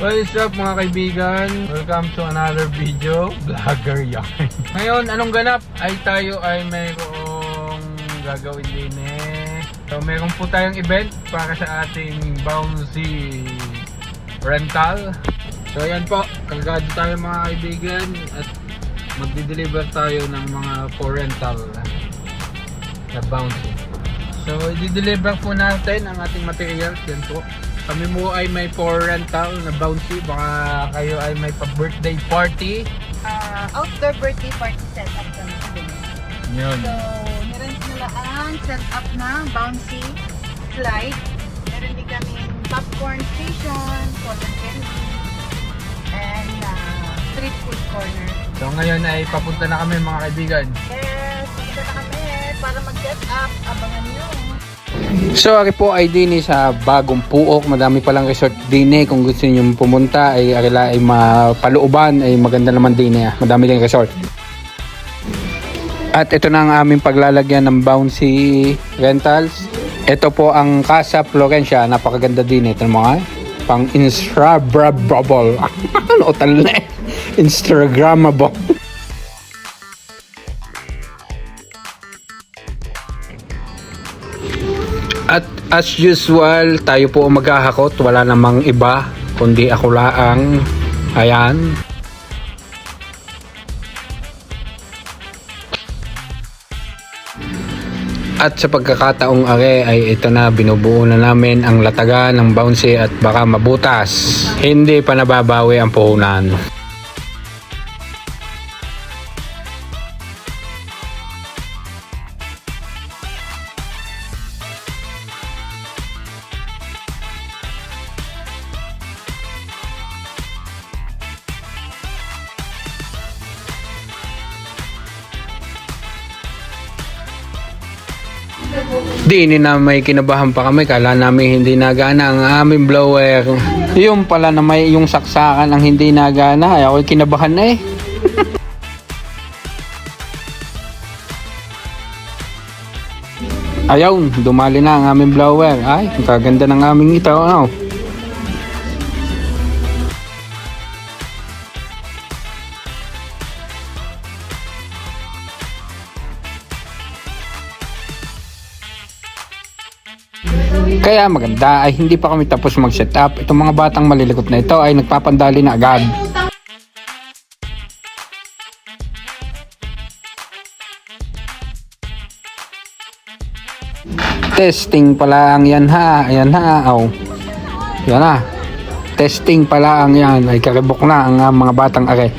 What's up mga kaibigan? Welcome to another video, Vlogger Yarn. Ngayon, anong ganap? Tayo ay mayroong gagawin din So meron po tayong event para sa ating bouncy rental. So ayan po, kargado tayo mga kaibigan at magdi-deliver tayo ng mga for rental na bouncy. So i-deliver po natin ang ating materials. Yan po. Kami mo ay may for rental na bouncy. Baka kayo ay may pa-birthday party. Outdoor birthday party setup kami din. Yun. So, meron nila ang setup ng bouncy slide. Meron din kami popcorn station, cotton candy, and street food corner. So ngayon ay papunta na kami mga kaibigan. Yes, punta na kami para mag-set up. Abangan nyo. So ari po ay din sa Bagong Puok. Madami palang resort din kung gusto niyo pumunta ay arila ay mapalooban ay maganda naman din Madami ding resort. At ito na ang aming paglalagyan ng bouncy rentals. Ito po ang Casa Florencia. Napakaganda din ito mga pang Instagrammable. Ano tal Instagrammable. At as usual, tayo po maghahakot. Wala namang iba, kundi ako laang. Ayan. At sa pagkakataong are ay ito na, binubuo na namin ang latagan ng bouncy at baka mabutas. Hindi pa nababawi ang puhunan. Di na may kinabahan pa kami, kala namin hindi nagana ang aming blower. Yung pala na may yung saksakan ang hindi nagana, ay ako'y kinabahan na Ayaw, dumali na ang aming blower. Ay, ang kaganda ng aming ito. Ano? Kaya maganda ay hindi pa kami tapos mag-set up. Itong mga batang malilikot na ito ay nagpapandali na agad. Testing pala ang yan ha. Ayan ha. Oh. Yan ha. Testing pala ang yan. Ay karibok na ang mga batang are.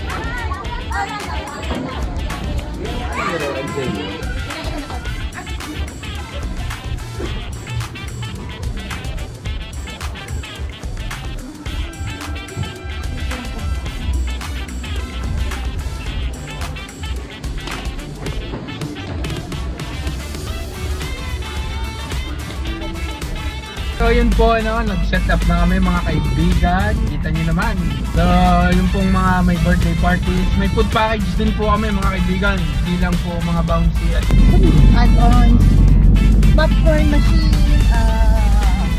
So yun po, nag-set up na kami mga kaibigan. Kita nyo naman. So yun pong mga may birthday parties. May food package din po kami mga kaibigan. Hindi lang po mga bouncy at Add-ons, popcorn machine,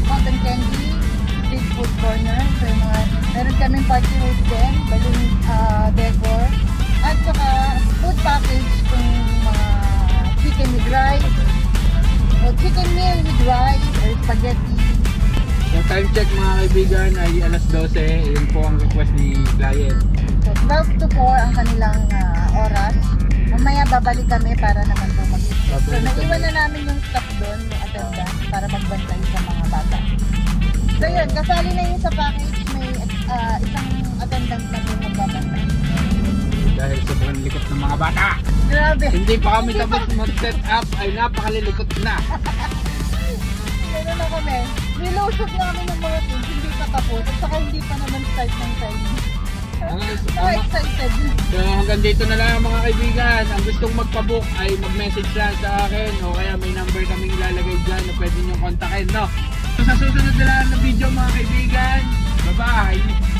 cotton candy, street food corner. So yung mga, meron kaming party hose din, balloon decor, at saka food package kung mga chicken with rice, o chicken meal with rice, or spaghetti. yung time check mga kaibigan ay alas 12. Yun po ang request ni client. So 12 to 4 ang kanilang oras. Mamaya babalik kami para naman po mag-stop. So naiwan na namin yung staff doon, yung attendant, para magbantay sa mga bata. So yun, kasali na yun sa package, may isang attendant na po magbabantay. Dahil sobrang likot ng mga bata. Grabe! Hindi pa kami tapos mag-set up ay napakalilikot na. Gano'n na kami. Nilusog namin ng mga things, hindi pa tapos. At saka hindi pa naman start ng time. So excited. So hanggang dito na lang mga kaibigan. Ang gustong magpabook ay mag-message lang sa akin o kaya may number kaming ilalagay dyan na pwede nyo kontakin, no? So sa susunod na lang na video mga kaibigan. Bye-bye!